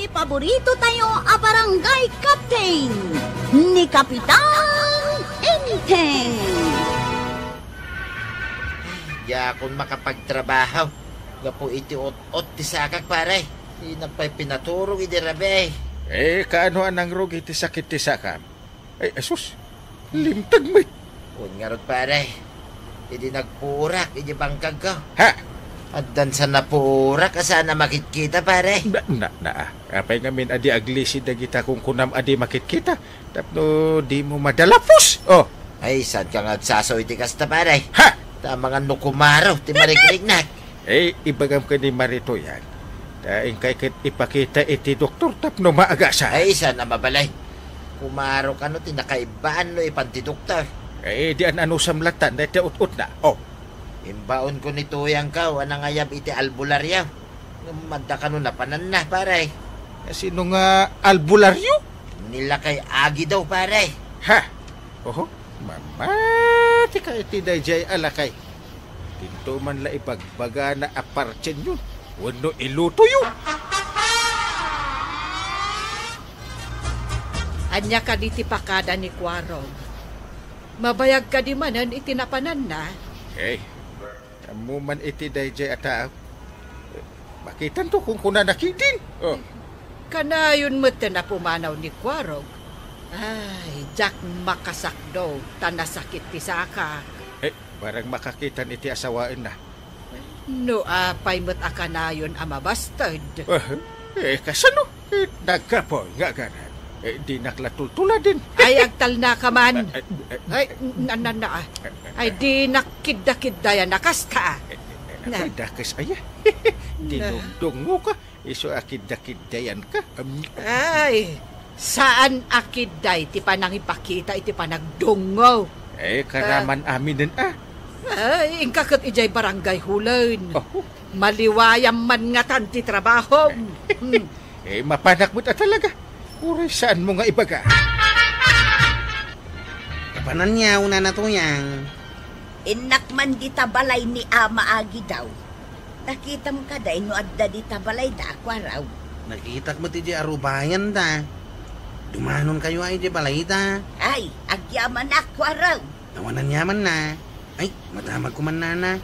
iti paborito tayo a barangay captain ni Kapitan Enteng. Ya kung makapagtrabaho, gapo iti ot ti sakak pare. Inapay pinaturong iti rabe. Kaano anang rog iti sakit ti sakam? Asus, limtag mo. Kung nga rod pare, iti nagpurak iti bangkag ko. Ha? At dan sa napurak, asana makikita pare. Apay ngamin adi aglisi dagita kung kunam adi makikita. Tapno di mo madalapos. Oh. Ay, saan ka ngagsasaw iti kasta pare? Ha? Tama nga nukumaro, ti marikirignak. Ibagam ka ni Marito yan. Daing kay ipakita iti doktor tapno maaga sa. Ay, sana mabalay. Kumaro ka no, tinakaibaan no ipanti doktor. Di ano samlatan, dahil ut-ut na. Oh. Imbaon ko ni tuyang ka, anang ayab iti albularyaw. Manda ka no napanan na, pare. Sino nga albularyo? Nila kay Agi daw, pare. Ha? Oho, mamati ka iti dayjay alakay. Tinto man la ipagbaga na apartyen yun. Wano iluto yun. Anya ka di tipakada ni Kwarog. Mabayag ka di manan itinapanan na. Amo man iti dayjay ata. Makitan to kung kuna nakitin. Oh. Kanayon mo na pumanaw ni Kwarog. Ay, Jack makasakdo, tanasakit ti saka. Barang makakitan iti asawaan na. No, apay mo't akanayon ama bastard. Kasano? Nagkapo, nga ganan. Di naklatultula din. Ay, agtal na ka man. Ay, Ay, di nakidda-kiddayan nakasta. Dakas aya. Dinugdong mo ka. Iso akidda-kiddayan ka. Ay, saan akidday ti panang ipakita iti panagdungaw? Karaman aminin Ay, ingkakot ijay barangay hulan. Maliwayam man nga tanti trabaho. Mapanak mo ta talaga. Uray, saan mo nga ibaga? Kapanan niya, una na to yang. Inakman di tabalay ni Ama Agi daw. Nakita mo ka day no adda di tabalay da akwaraw. Nakita mo ti di arubayan da. Dumanon kayo ay di balay da. Ay, agyaman akwaraw. Nawanan yaman na. Ay, madamag ko man nana.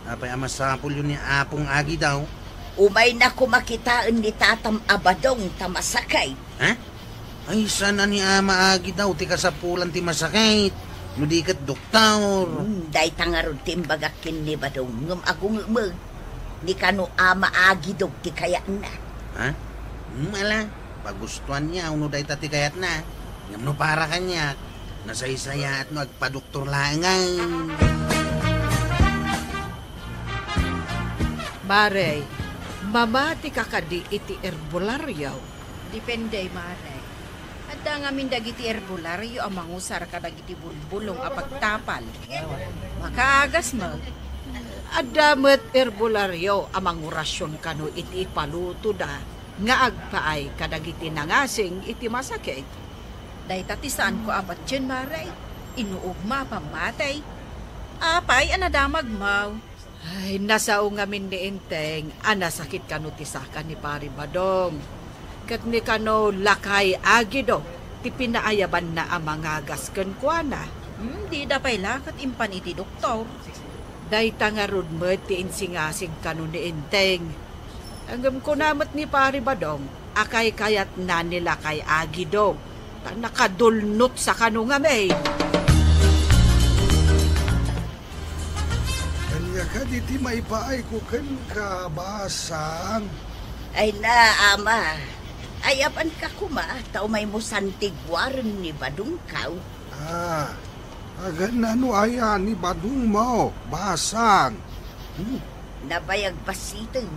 Apay amasapol yun ni Apong Agi daw. Umay na kumakitaan ni Tatam Abadong tamasakay. Ha? Ay, sana ni Ama Agi daw, ti kasapulan ti masakit. Nudikat doktor. Day tangarod timbagakin ni Badong ngum agung umag. Ni kano Ama Agi daw ti kayat na. Ha? Mala, pagustuhan niya, uno day tati kayat na. Ngam no para kanya, nasaysaya at no agpa-doktor langan. Marey, mamati ka kadi iti herbolaryo. Depende, Mare. At nga min dagiti herbolaryo ang mangusar ka dagiti bulbulong a pagtapal. Makaagas mo. Adamet herbolaryo ang mangurasyon kano iti paluto da. Nga agpaay kadagiti nangasing iti masakit. Day tatisaan ko apat yun, Mare. Inuugma pamatay. Apay, anadamag mo. Ay, nasao ngamin ni Enteng, anasakit kano tisaka ni Pari Badong. Kat ni kano lakay agido, ti pinaayaban na ang mga gaskan kwa na. Di da pay lakat impan iti doktor. Day tangarod mo ti insingasing kano ni Enteng. Anggam ko namat ni Pari Badong, akay kayat na nila kay agido. Nakadulnot sa kano nga may. Kadi ti maipaay ko kan kabasang. Ay na, Ama. Ayapan ka kuma, tao may musantigwaran ni Badong kaw. Agan na no aya ni Badong mo, basang. Nabayag basitin,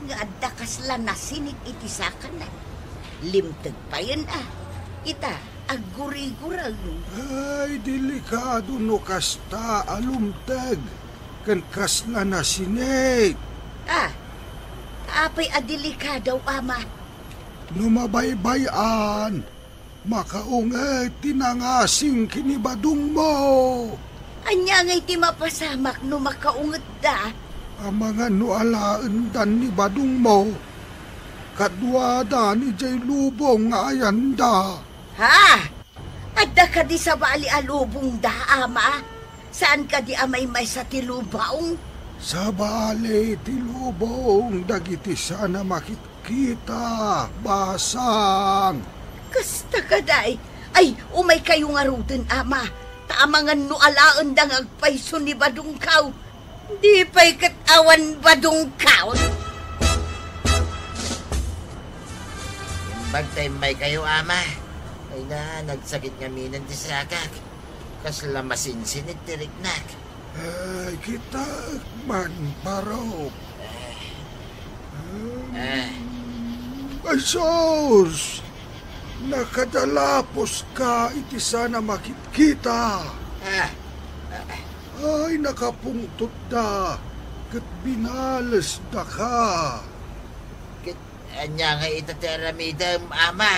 nga adda kasla nasinit iti sakan na. Limtag pa yun Ita, aguri-gurag. Ay, delikado no kasta alumtag. Kan kasla na sinit. Apay adelikadaw, Ama. Numabaybayan, makaungay tinangasing kinibadong mo. Anya ngay ti mapasamak no makaunget da. Ang mga nualaan dan ni badong mo. Kadwada ni Jay Lubong nga ayanda. Ha? Adda ka di sa bali alubong da, ama? Saan ka di amay may sa tilubaong? Sa bali ti Lubong dagiti sana makikita basang. Kasta ka day. Ay, umay kayo nga rutin, ama. Taamangan no alaan dang agpayso ni Badungkaw. Di pa'y katawan Badungkaw. Bagtay may kayo, ama. Ay na, nagsakit nga minan ti sakak. Kasla masinsinit ti riknak. Ay, kita man paraw. Ay, sos! Nakadalapos ka, iti sana makikita. Ay, nakapungtot da, kat binalas da ka. Anya nga itateramidam, ama.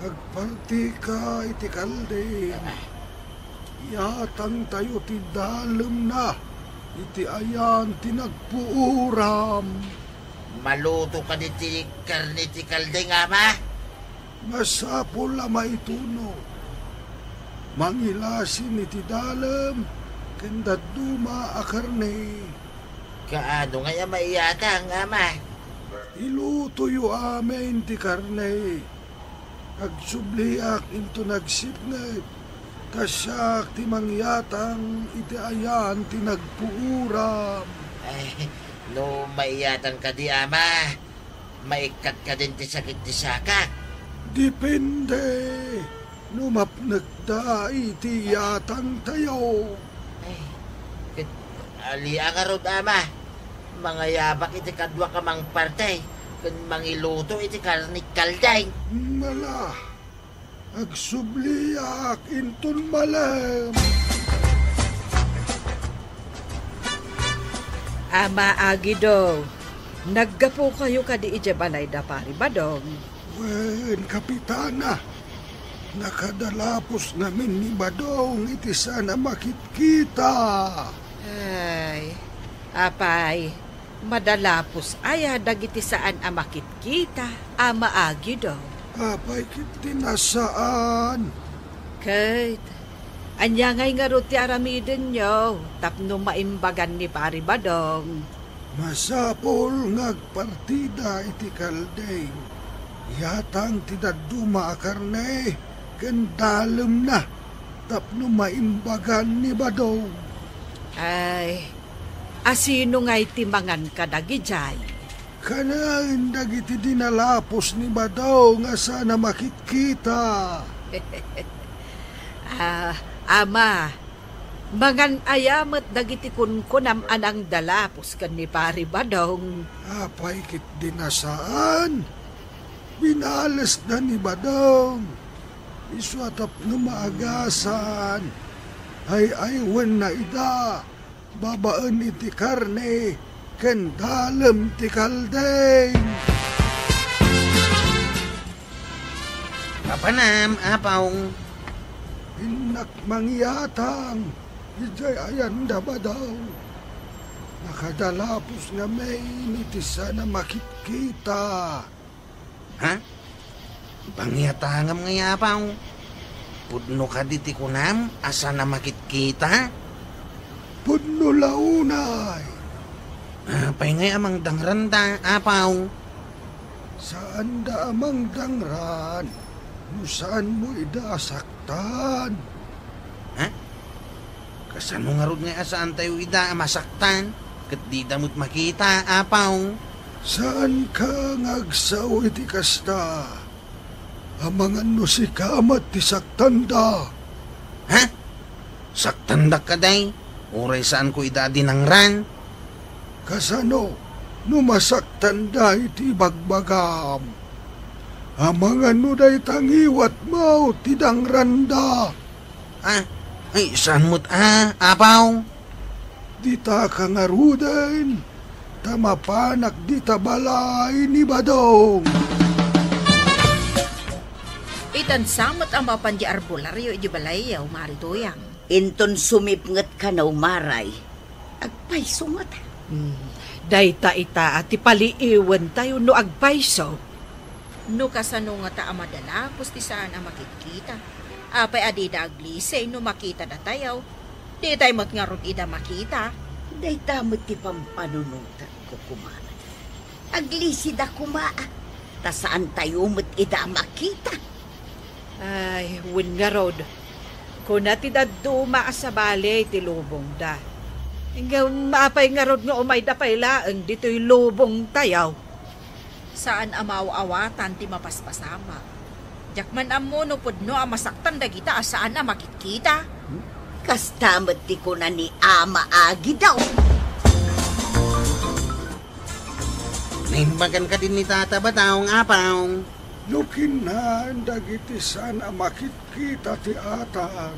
Agparti ka, iti kalde. Yatang tayo ti dalem na, iti ayan tinagpuuram. Maluto ka ni ti karni ti kaldeng, ama. Masapol la maituno. Mangilasin iti dalem, kenda duma akarne. Kaano nga maiyatang, ama? Iluto yu amin ti karne. Agsubliak into nagsipnget. Kasyak ti mangyatang iti ayan ti nagpuuram. Ay, no maiyatang ka di, ama. Maikat ka din ti sakit ti sakak. Depende. Numapnag da iti yatang tayo. Ay, alia nga rod, ama. Mga yabak iti kadwa ka mang partay. Kun mangiluto iti karnik kalday. Mala. Agsubliak inton malam. Ama Agido, naggapo kayo kadi ijabalay da pari Badong. Wen, kapitana. Nakadalapos namin ni Badong iti sana makitkita. Ay, apay, madalapos aya dagiti saan amakit kita, ama Agido. Apay kiti nasaan? Kate, anya ngay nga ruti aramidin nyo, tapno maimbagan ni pari Badong. Masapol ngagpartida iti kaldeng. Yatang tidaduma akarne, kendalem na, tapno maimbagan ni Badong. Ay, asino nga'y timangan ka dagijay? Kanain dagiti dinalapos ni Badong nga sana makitkita. Ama, mangan ayamat dagiti kunkunam anang dalapos kan ni pari Badong. Apay kit dinasaan. Binalas na ni Badong. Iswatap na maagasan. Ay aywan na ida. Babaan iti karne. Kendalem ti kaldeng. Kapanam, apaw. Inak mangyatang. Ijay ayan da ba daw? Nakadalapos nga may iti sana makitkita. Ha? Pangyatangam nga apaw. Pudno ka diti kunam, asa na makitkita? Pudno launay. Apay nga amang dangranda, apaw. Saan da amang dangran? No saan mo idasaktan? Ha? Kasan mo nga rod nga asaan tayo ida masaktan? Kat di damot makita, apaw. Saan ka ngagsaw iti kasta? Amangan no si kamat ti saktanda. Ha? Saktandak ka day? Uray saan ko ida dinangran? Kasano, numasaktan iti bagbagam. Amangan no day tangiwat mo, tidang randa. Ah, ay saan mo't apaw? Dita ka nga ruden, tamapanak dita balay ni Badong. Itan samot ang mapan di arbularyo di balayaw, marituyang. Inton sumipnget ka na umaray. Agpayso nga ta. Dayta ita at ipaliiwan tayo no agpayso. No kasano nga ta amadala, pusti saan ang makikita. Apay adida aglisay no makita na tayo. Di tayo matngarot ida makita. Day tamot ti pampanunutan ko kumana. Aglisid ako maa. Ta saan tayo mo't ida makita? Ay, win nga rod. Kung natidad duma sa balay, ti lubong da. Hanggang maapay nga rod nga umay da pailaang dito'y lubong tayaw. Saan amaw-awatan ti mapaspasama. Jakman amo no pudno ang masaktan dagita saan ang makikita. Kastamot ti ko na ni Ama Agi daw. Naimbagan ka din ni Tata Badaong Apaw. Lukin na dagiti sana makikita ti atang.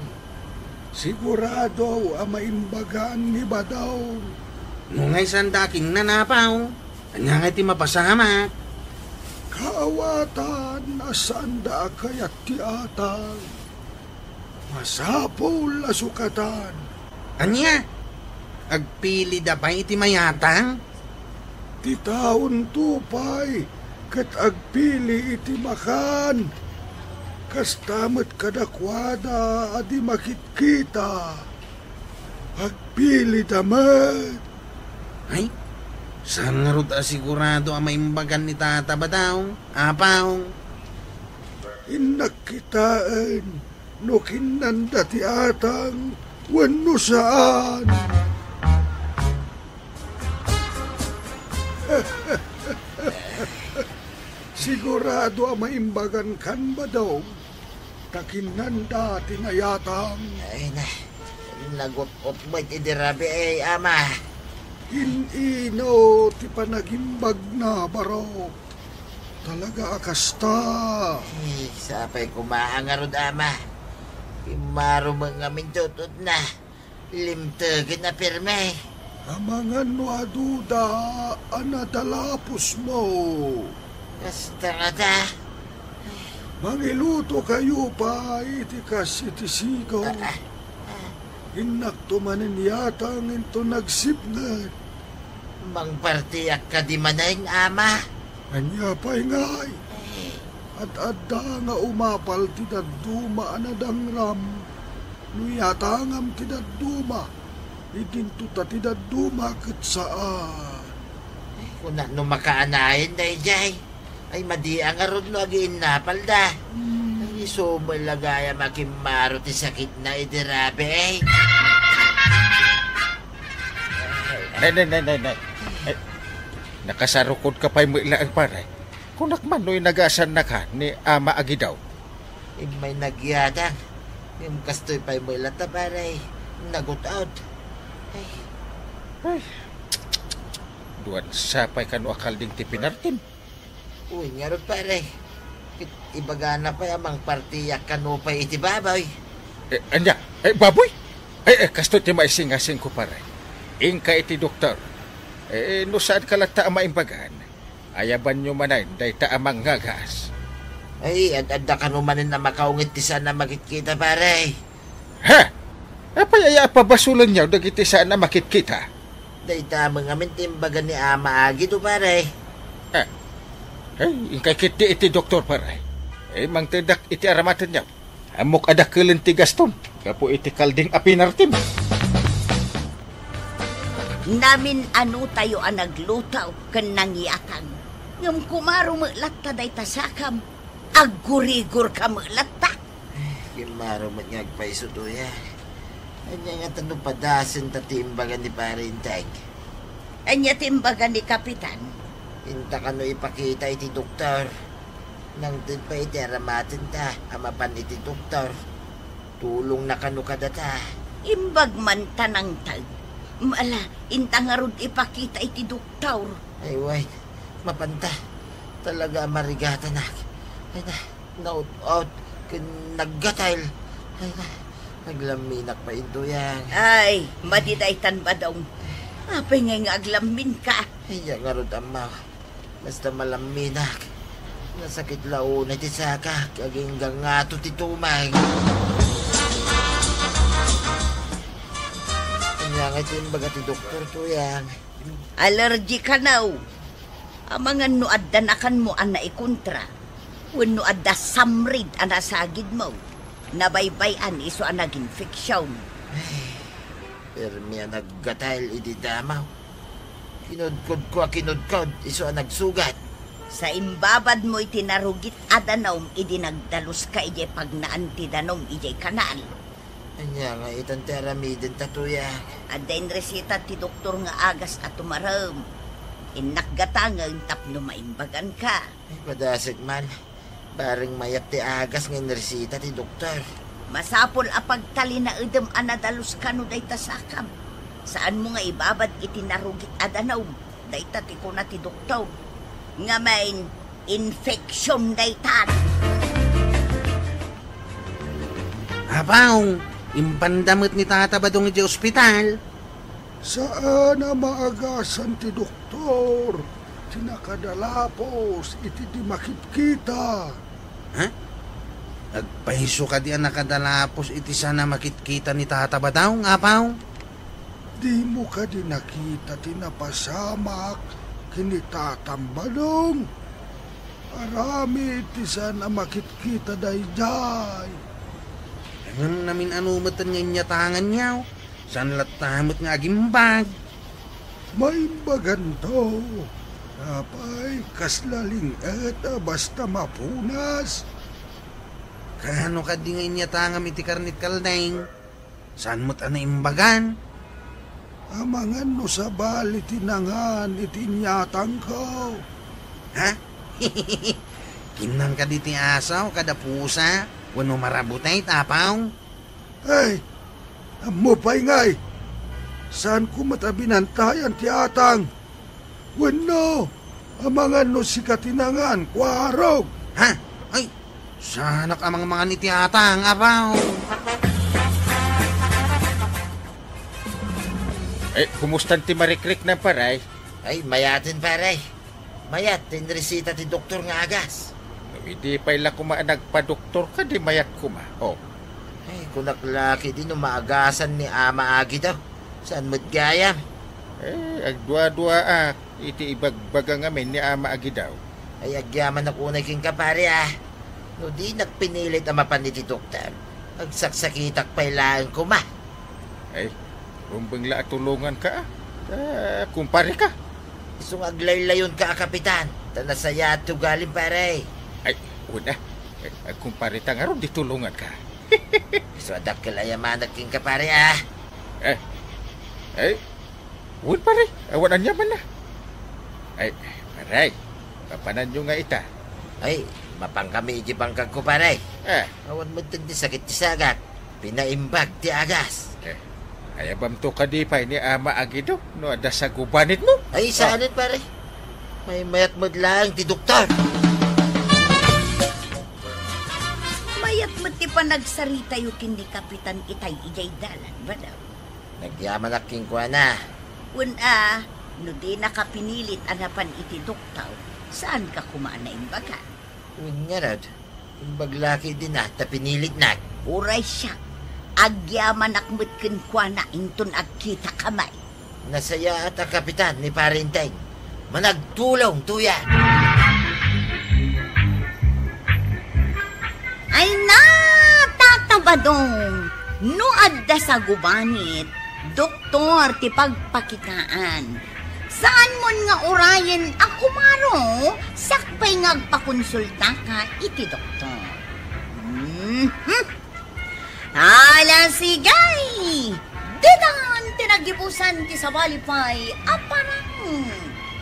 Sigurado ang maimbagan ni Badaw. Nungay sandaking nanapaw. Anya nga ti mapasama. Kaawatan asanda kayat ti atang. Masapol asukatan. Anya? Agpili da pa iti mayatang? Ti taon tupay ket agpili iti makan. Kastamot kadakwada adi makitkita. Agpili damat. Ay, saan nga rod asigurado ang maimbagan ni Tata Badaw? Apaw? Inakitaan no kinanda ti atang wenno saan. Sigurado ang maimbagan kan ba daw? Takinanda tinayatang. Ay na, nagot-ot mo iti dirabi ama. Inino ti panagimbag na baro. Talaga akasta. Ay, sapay kumaangarod ama. Imaro mga mintutot na. Limtagin na pirme. Amangan no aduda anadalapos mo. Basta nga ta. Mangiluto kayo pa iti kasi ti sigaw. Inaktumanin yatang into nagsipngat. Mang partiyak ka di manayng ama. Anya pa'y ngay. At adda nga umapal ti dadduma anadangram. Nuyatangam ti dadduma. Idinto ta ti dadduma ket saan. Kung no makaanayin na ijay. Ay madiang arod no agiin napal da. Ay sumalagaya makimaro ti sakit na idirabe eh. Nay. Nakasarukod ka pa'y mo ilaang paray. Kung nakmano'y nagasan na ka ni Ama Agi daw. May nagyadang. Yung kastoy pa'y mo ilata paray. Nagot out. Ay. Duwan sapay ka no akal ding ti pinartin. Uy, ngarot paray. Ibagana pa amang partiyak kano pa iti baboy. Anya, baboy? Kasto ti maisingasing ko paray. Ingka iti doktor. No saan ka lang ta maimbagan? Ayaban nyo manay, day ta amang ngagas. Ay, adda ka numanin na makaungit ti sana makikita paray. Ha? Apayaya pa basulan niyaw dagiti saan na makitkita? Day ta mga mintimbagan ni Ama Agi to paray. Ingkay kiti iti doktor paray. Mang tidak iti aramatan niyaw. Amok adak kelen ti gaston. Kapo iti kalding apinartim. Namin ano tayo ang naglutaw kan nangyatang. Ngam kumaro maklat ta day tasakam. Aggurigur ka maklat ta. Kimaro mat ngagpaiso to ya. Anya nga tanong padasin ta timbagan ni Parintag. Anya timbagan ni Kapitan. Inta ka no ipakita iti doktor. Nang din pa iti aramatin ta. Amapan iti doktor. Tulong na kano kadata. Imbag man tanang tag. Mala, intangarod ipakita iti doktor. Ay, wait. Mapanta. Talaga marigata na. Ay na, naut-out. Naggatayl. Ay na, naglaminak pa ito yan. Ay, madidaytan ba daw? Apay nga aglamin ka. Ay, nga rod ama. Basta malaminak. Nasakit laon iti saka. Kaging gangato ti tumay. Kanya nga ito baga ti doktor to yan. Allergy ka now. Amangan no adanakan mo ang naikontra. Wano adda samrid anasagid mo. Nabaybayan iso ang nag-infeksyon. Pero miya naggatahil ididamaw. Kinudkod ko kinudkod, iso ang nagsugat. Sa imbabad mo itinarugit adanom, idinagdalus ka ijay pag naantidanom ijay kanal. Anya nga itang teramidin tatuya. Adain resita ti doktor nga agas at tumaram. Inakgatangang tapno maimbagan ka. Ay, padasig man. Baring mayat ti agas ng resita ti doktor. Masapol apagtali na idem anadalus ka no dayta sakam. Saan mo nga ibabad itinarugit adanom? Dayta ti ko na ti doktor. Nga main infection daytan. Apaw, impandamot ni Tata Badong iti ospital. Saan na maagasan ti doktor? Tinakadalapos, iti di makitkita. Ha? Nagpahiso ka di ang nakadalapos iti sana makitkita ni Tata Badong, apaw? Di mo ka di nakita tinapasamak kini Tatambadong. Arami iti sana makitkita dayjay. Ngayon namin anumatan ngayon tangan niyaw. Saan latamot nga agimbag? May baganto. Napay kaslaling eta basta mapunas. Kano ka di ngayon niya tangam iti karnit kaldaing? Saan mo't imbagan? Amangan no sa bali tinangan iti inyatang ko. Ha? Kinang ka di ti asaw kada pusa? Wano marabutay tapaw? Ay, amo pa'y ngay. Saan ko matabinantayan ti atang? Wano, amangan no si katinangan, kwarog. Ha? Ay, sanak amang mga niti atang, apaw. Kumustan ti marikrik na paray? Ay, mayatin paray. Mayat, tinresita ti doktor nga agas. Hindi pa ila kuma nagpa-doktor ka, di mayat kuma. Oh. Ay, kunaklaki din umaagasan ni Ama Agi daw. Saan mo't gayam? Agdua-dua iti ibagbaga ngamin ni Ama Agi daw. Ay, agyaman ako na king kapare No di nagpinilit ang mapan ni ti doktor. Agsaksakitak pa ilaan kuma. Ay, kumbang la tulungan ka kumpare ka. Isong aglaylayon ka, kapitan. Tanasaya at tugalim pare. Ay, una. Kumpare ta nga ron, di tulungan ka. So adak kalayaman king kapare Uwan pare, awanan niya man na. Ay, paray, kapanan nyo nga ita. Ay, mapang kami ijibangkag ko pare. Awan mo din sakit ti sagat. Pinaimbag ti agas. Ayabam to kadipay ni Ama Agi daw, no ada sa gubanit mo. Ay, saanin pare. May mayat mo lang ti doktor. Mayat mo ti pa nagsarita yung kindi kapitan itay ijay dalan ba daw? Nagyaman aking kwa na. No di nakapinilit anapan iti doktor, saan ka kumaan na imbaga? Uwan nga rod. Imbaglaki din ta pinilit na. Uray siya. Agyaman akmut kwa na inton agkita kamay. Nasaya at ang kapitan ni Parinteng. Managtulong tuya. Ay na, tatabadong. No adda sa gubanit, doktor ti pagpakitaan. Saan mo nga orayen ako maro? Sakpay ngagpakonsulta ka iti doktor. Hala sigay! Didan tinagibusan ti sabalipay aparang.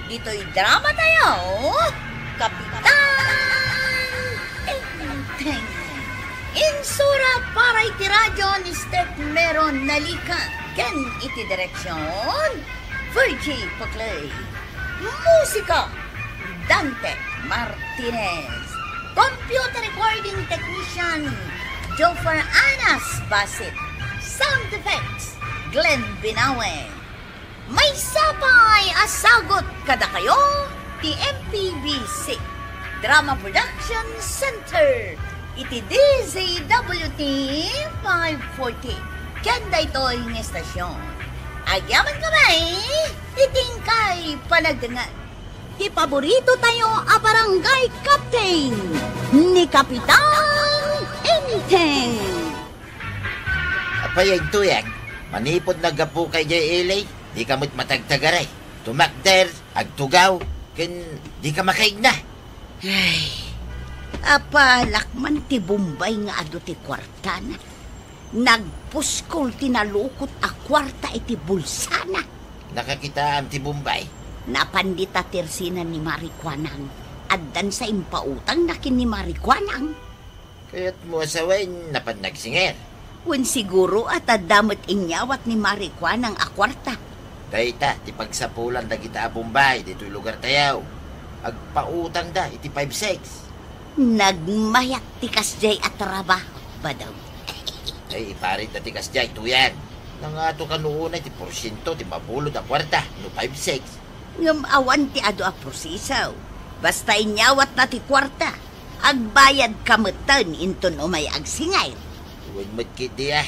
Dito'y drama tayo, Kapitan Enteng. Insura para iti radyo ni Step Meron Nalika. Ken iti direksyon, Virgie Paclay. Musika, Dante Martinez. Computer recording technician, Joffer Anas Basit. Sound effects, Glenn Binawe. May sapay asagot kada kayo, ti MPBC Drama Production Center. Iti DZWT 540. Kanda ito'y ng estasyon. Agyaman kamay, itingkay panagdangan. ti paborito tayo a barangay captain ni Kapitan Enteng. Apay ang tuyang, manipod na gapu kay Jay Elay, di ka mo't matagtagaray. Tumakder, agtugaw, ken di ka makaigna. Ay, apalakman ti Bombay nga ado ti kwartana. Nagpuskol tinalukot a kwarta iti bulsana. Nakakita am ti Bombay. Napandita tersinan ni Marikwanang. Addan sa impautang na kin ni Marikwanang. Kaya't mo asawain napan nagsinger. Wen siguro at adamot inyawat ni Marikwanang a kwarta. Dayta, ti pagsapulan da kita a Bombay, dito'y lugar tayaw. Agpautang da, iti 5-6. Nagmayat ti kasjay at trabaho ba daw? Ay, iparit na ti kasjay, tuyan. Nangato ka noon ay ti porsyento, ti mapulod a kwarta, no 5-6. Ngam awan ti ado a prosisaw. Basta inyawat na ti kwarta. Agbayad kamutan inton umay agsingay. Uwin mo't kiti ah.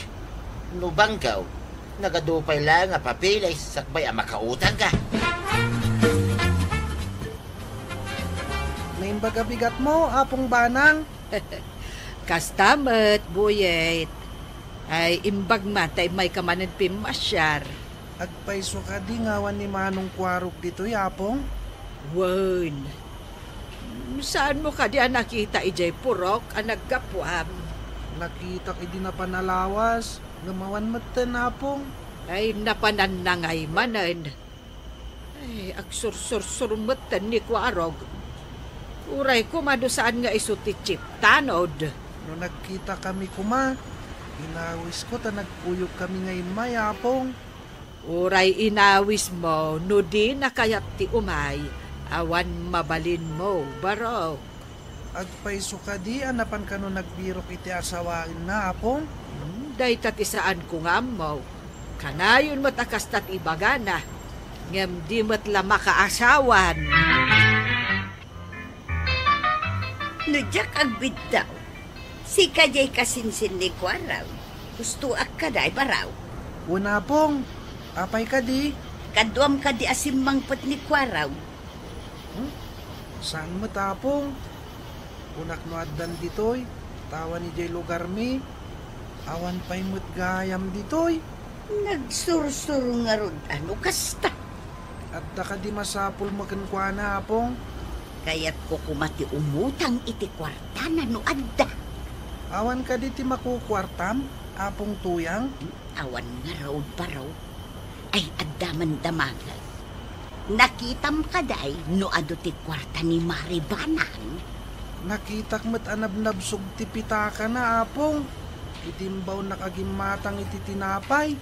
No bangkaw, nagadupay lang nga papilay, sakbay ang makautang ka. Naimbaga bigat mo, apong banang. Kastamet, buyet. Ay, imbag matay may kamanan pimasyar. Agpaiso ka di ngawan ni Manong Kwarok dito, yapong. Wan. Saan mo ka di nakita ijay purok ang nagkapuam? Nakita ka di na panalawas. Ngamawan matan, apong. Ay, napananangay manan. Ay, agsursur-surmatan ni Kwarog. Uray ko madusaan nga iso ti chip tanod. No nagkita kami kuma, inawis ko ta nagpuyog kami ngayon mayapong. Uray inawis mo, no di nakayat ti umay, awan mabalin mo, baro. Agpaiso ka di, anapan ka no nagbirok iti asawain na, apong. Day tatisaan ko nga mo, kanayon matakas tat ibagana, ngem di mat lama kaasawan. Nujak agbid daw. Si kajay kasinsin ni Kwaraw. Gusto ak kaday baraw. Una pong, apay ka di. Kaduam ka di asimang pat ni Kwaraw. Saan mo tapong? Unak no addan ditoy, tawa ni jay lugar mi. Awan pa'y mo't gayam ditoy. Nagsursur nga rod ano kasta. At da ka di masapul magkankwa na, apong. Kaya't ko kumati umutang iti kwartana no adda. Awan ka di ti makukwartam, apong tuyang. Awan nga raod baraw. Ay addaman damagal. Nakitam kaday no ado ti kwarta ni Maribanang. Nakitak mo't anabnabsog ti pitaka na, apong. Itimbaw nakagimatang iti tinapay.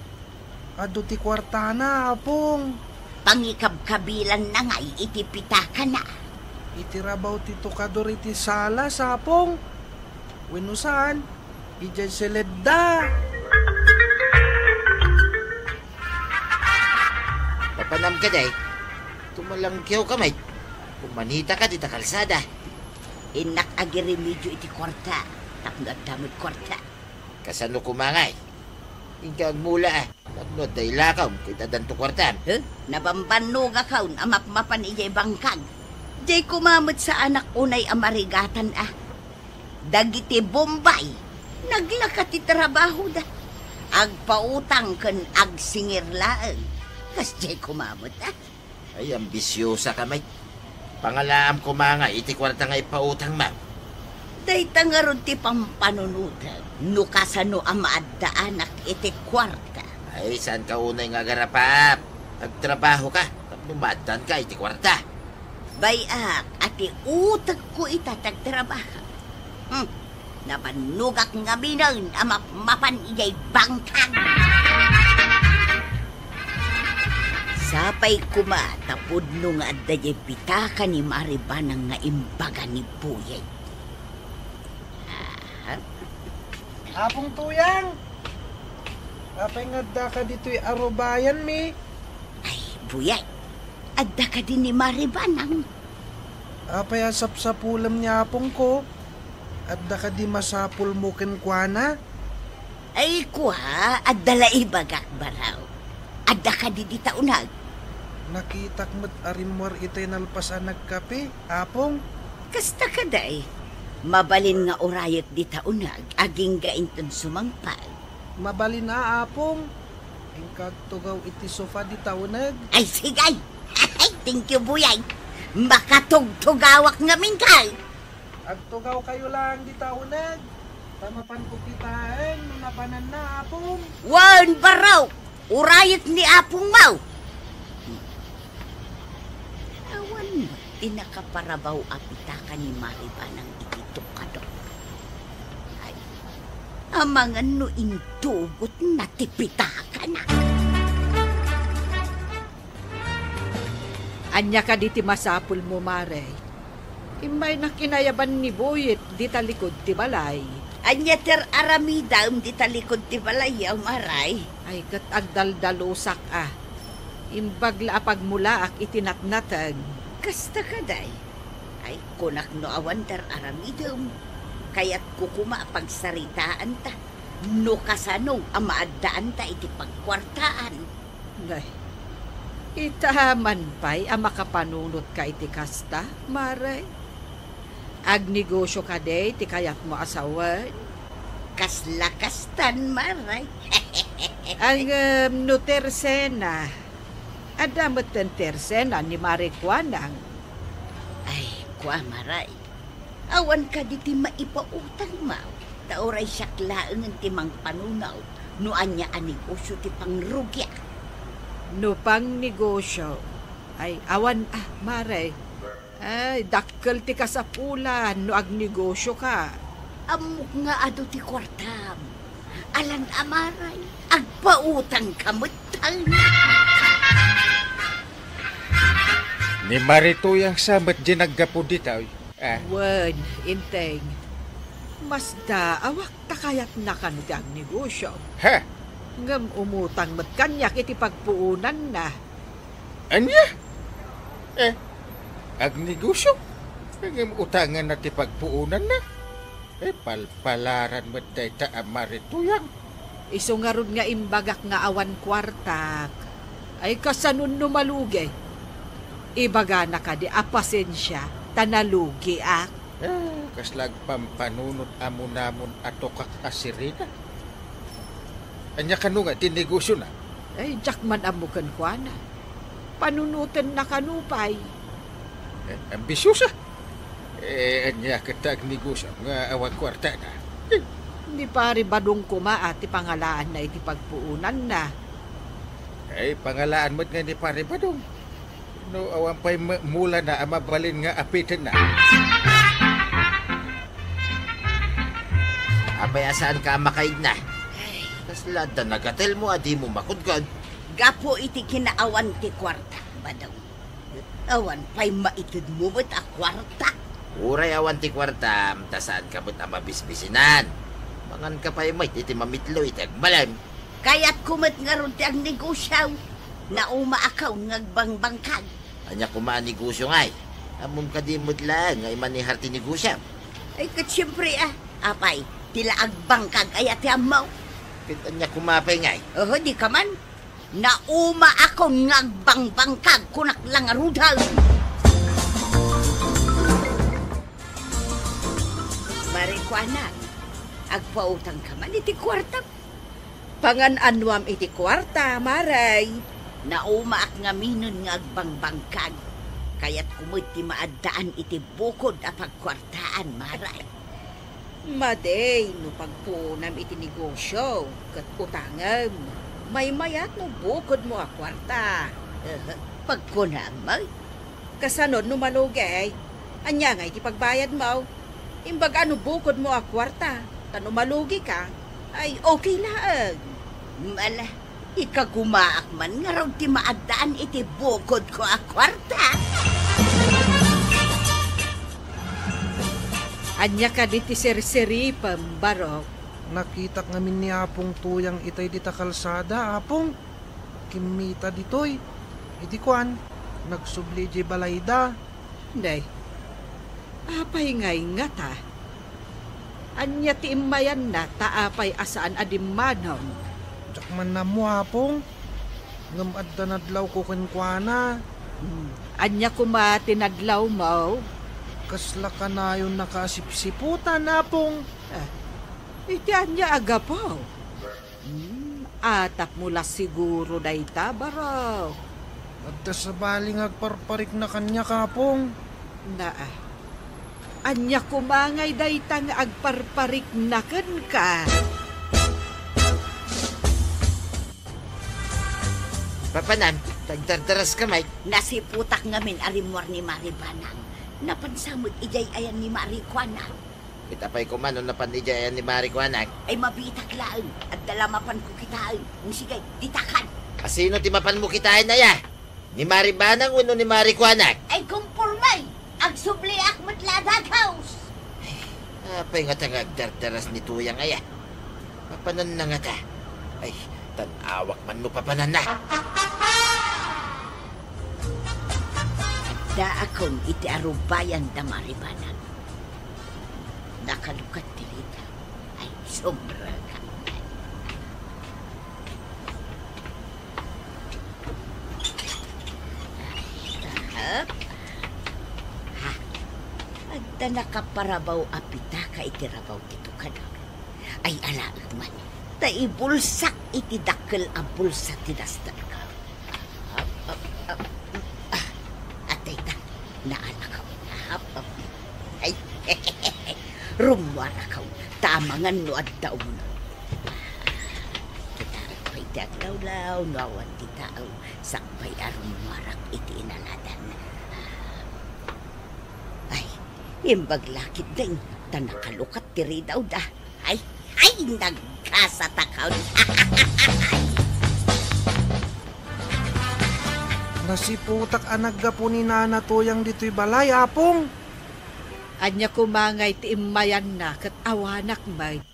Ado ti kwartana, apong. Pangikabkabilan na nga'y iti pitaka na. Itirabaw ti tukador iti sala, sapong. Winusan, ijay seledda. Papanam ka day, tumalangkyaw ka may. Kumanita ka dita kalsada. Inak agiremedyo iti kwarta. Tapnod damod kwarta. Kasano kumangay? Ingkag mula ah. Tapnod day lakaw, kita danto kwartam. Nabambanno nga kaun amapmapan ijay bangkag. Jay kumamot sa anak unay amarigatan ah. Dagiti Bombay. Naglakat ti trabaho da. Agpautang ken agsingir laeng. Kas jay kumamot ah. Ay, ambisyosa ka may. Pangalaam ko mga iti kwarta nga ipautang ma'am. Dayta nga ron ti pampanunutan. No kasano amaadda anak iti kwarta. Ay, saan ka unay nga garapap? Nagtrabaho ka, lumadan ka iti kwarta. Bayak, ati utag ko itatagtrabaho. Napanugak nga binan mapan ijay bangkag. Sapay kumatapod no nga adda jay pitaka ni Maribanang nga imbaga ni Buyay. Apong tuyang. Apay nga da ka dito'y arubayan mi. Ay, Buyay, adda ka din ni Maribanang. Apay asap-sapulam niya apong ko. Adda ka di masapul mo kenkwana. Ay, kuha, adda la ibaga baraw. Adda ka di taunag. Nakitak mo't arimwar itay nalpasan nagkape, apong. Kasta ka day. Mabalin nga orayot di taunag, aging gaintun sumangpal. Mabalin na, apong. Ang kagtugaw iti sofa di taunag. Ay, sigay! Ay, thank you, buyay! Makatugtugawak nga mingkay! Agtugaw kayo lang di taunag. Tamapan ko kitaan, nabanan na, apong. Wan baraw! Urayot ni Apong Mau! Awan mo, tinakaparabaw apita ka ni Mariba ng ititukado. Ay, amangan no indugot na tipita ka na. Anya ka di ti masapul mo, Mare. Imay na kinayaban ni Boyet di talikod ti balay. Anya ter aramida di talikod ti balayaw, Maray. Ay kat agdaldalusak Imbagla pagmulaak itinatnatag. Kasta ka day. Ay, kunak no awan ter aramidam. Kaya't kukuma pagsaritaan ta. No kasano amaadaan ta iti pagkwartaan. Nay, itaman pa'y makapanunot ka iti kasta, Mare. Agnegosyo ka day, ti kayat mo asawan. Kaslakastan, Maray. Ang no tersena. Adamot ang tersena ni Mare Kwanang. Ay, kwa, Maray. Awan ka di ti maipautang mau. Taoray siyaklaang ang timang panunaw. No anya anegosyo ti pangrugya. No pang negosyo. Ay, awan Mare. Ay, dakkel ti kasapulan no agnegosyo ka. Amok nga ado ti kwartam. Alan amaray, agpautang kamutang. Ni Marito yang samat ginaggapo ditaw. Wan, inteng. Mas awak takayat na kanu ti agnegosyo. Ha? Ngam umutang mat kanyak iti pagpuunan na. Anya? Agnegosyo? Ang utangan na ti pagpuunan na. Palpalaran mo day ta Marituyang. Iso nga ron nga imbagak nga awan kwartak. Ay kasanun no malugi. Ibaga na ka di apasensya, tanalugi Kaslag pampanunot amunamon ato kak asirina. Anya kanu nga tinegosyo na. Ay, jakman amukan kwa na. Panunutan na kanupay. Ambisyosa. Anya katag negosyo nga awang kwarta na. Hindi pari badong kumaat ti pangalaan na iti pagpuunan na. Ay, pangalaan mo't nga ni pare badong. No, awang pa'y mula na amabalin nga apitin na. Apay asaan ka makaid na? Kaslad na nagatel mo adi mo makudgad. Gapo iti kinaawan ti kwarta, badaw. Awan pa'y maitid mo ba't a kwarta? Uray awan ti kwarta, tasaan ka ba't mabisbisinan? Mangan ka pa'y may iti mamitlo iti agmalam. Kaya't kumat nga ron ti ang negosyaw. Nauma akaw ngagbangbangkag. Anya kumaan negosyo ngay. Amom ka di mo't lang nga imanihar ti negosyo. Ay kat siyempre apay, tila agbangkag ay ati amaw. Kit anya kumapay ngay. Oh, di ka man. Nauma ako ngagbangbangkag kunak lang arudal. Marikwana, agpautang ka man iti kwarta. Pangan-anwam iti kwarta, Maray. Nauma ak nga minon nga agbangbangkag. Kaya't kumut ti maadaan iti bukod a pagkwartaan, Maray. Maday, no pagpunam iti negosyo, kat utangam. May mayat no bukod mo a kwarta. Pagkunamay. Kasanod no malugay, anya nga iti pagbayad mo. Imbag ano bukod mo a kwarta, tano malugi ka, ay okay laag. Mala, ikagumaak man nga raw ti maadaan iti bukod ko a kwarta. Anya ka di ti serseri pambarok. Nakita ngamin ni Apong tuyang itay dita kalsada, Apong. Kimita ditoy. Iti kuan, nagsubli di balayda. Day, apay ngay nga ta. Anya ti imayan na taapay asaan adimmanom. Jakman na mo, Apong. Ngam adda nadlaw ko kenkwana. Anya kuma tinadlaw mo? Kasla ka na yung nakasipsiputan, Apong. Iti anya agapaw. Atap mula siguro dayta baraw. Adda sa baling agparparik na kanya, Kapong. Anya kumangay dayta nga agparparik na ken ka. Papanan, tagdardaras kamay. Nasiputak ngamin arimwar ni Maribanang. Napansamot ijay ayan ni Marikwana. Itapay ko man nung napanijayan ni Marikwanag. Ay mabitak laang at dalamapan ko kitaan. Sige, ditakan. Asino ti mapan mo kitain na ya? Ni Maribanang uno ni Marikwanag? Ay kumpurmay, agsubli akmat ladag house. Apay nga tangagdardaras ni Tuyang aya. Papanan na nga ta. Ay, tanawak man mo papanan na. Da akong iti arubayan da Maribanang. Nakalukat tirita. Ay, sobra ka. Agda nakaparabaw apita ka itirabaw tito ka na. Ay alaag man. Taibulsak iti dakkel a bulsa tinastan ka. Atay ta. Naala ka. Ay, rumwara ka. Tamangan no at daw mo. Kita pa'y daglaw-law no awan ti tao. Sakpay arumwarak iti inaladan. Ay, imbaglakit din. Tanakalukat tiri daw da. Ay, nagkasatakaw. Nasiputak anag gapo ni Nana Tuyang dito'y balay, Apong. Anya kumangay ti imayan na kat awanak may.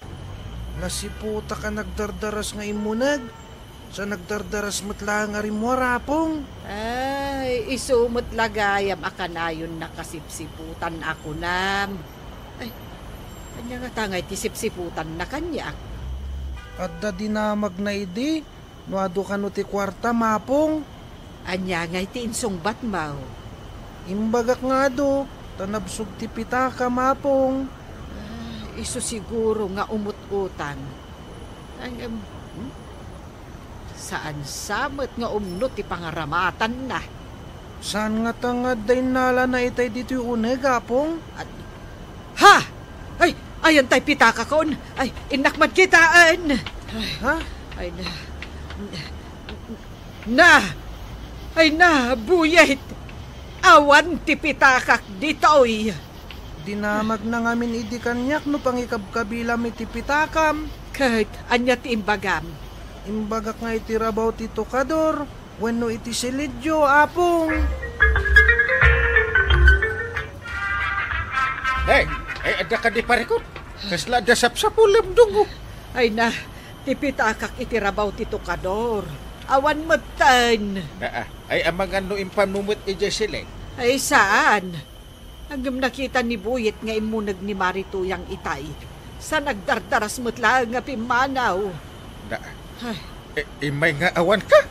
Nasiputak ka nagdardaras nga imunag. Sa nagdardaras matlang nga rimwar, Apong. Ay, isumot lagayam akanayon nakasipsiputan ako nam. Ay, kanya nga tangay ti sipsiputan na kanya. Adda dinamag na idi. Nuado ka no ti kwarta, Mapong. Anya nga iti insungbat mo. Imbagak nga do. Tanabsog ti pitaka, Mapong. Iso siguro nga umut-utan. Saan samot nga umnot ti pangaramatan na. Saan nga tangad day nala na itay dito yung uneg, Apong? Ha! Ay, ayan tay pitaka kon. Ay, inakmad kitaan. Ha? Ay, na, buyet. Awan ti pitakak ditoy. Dinamag na ngamin idi kanyak no pangikabkabila mi ti pitakam. Kahit anya ti imbagam. Imbagak nga iti rabaw ti tokador. Wenno iti silidyo, Apong. Hey, ada ka di parikot. Kasla da sapsapulam dungo. Ay na, ti pitakak iti rabaw ti tokador. Awan matan. Ay amangan no impamnumot ijay sileng. Ay saan? Hanggang nakita ni Buyet nga imunag ni Marituyang itay. Sa nagdardaras mo't lang nga pimanaw. Imay nga awan ka?